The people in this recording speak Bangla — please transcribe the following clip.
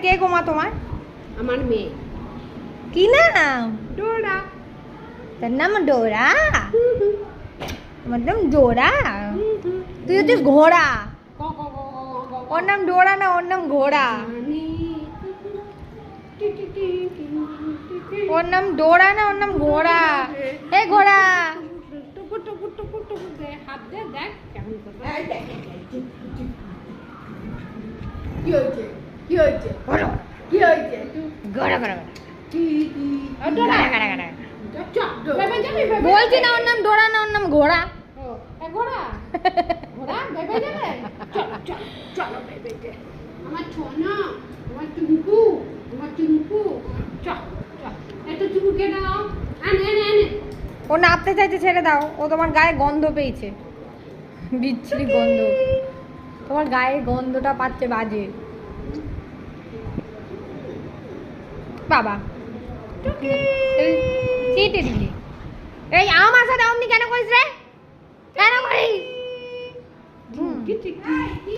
কে গো মা তোমার? আমার মেয়ে। কি নাম? ডোরা। তার নাম ডোরা? তোমার নাম ডোরা? তুই হচ্ছিস ঘোড়া। ওর নাম ডোরা না, ওর নাম ঘোড়া। ওর নাম ডোরা না, ওর নাম ঘোড়া। এ ঘোড়া। হাত দে, দেখ কেমন করে। কি হয়েছে? কি হয়েছে? কি হয়েছে? ঘোড়া ঘোড়া বলছি না, ওর নাম ডোরা না, ওর নাম ঘোড়া। ঘোড়া ঘোড়া বেবে যাবে। চলো বেবে, আমার ছোনা, আমার চুমকু, আমার চুমকু। চল চল, একটু চুমুকে দাও। আনে। ও নাপতে চাইছে, ছেড়ে দাও। ও তোমার গায়ে গন্ধ পেয়েছে, বিচ্ছিরি গন্ধ। তোমার গায়ে গন্ধটা পাচ্ছে বাজে। বাবা চেটে দিলি। এই আমার সাথে অমনি কেন করিস রে? কেন করিস? কি খাবি?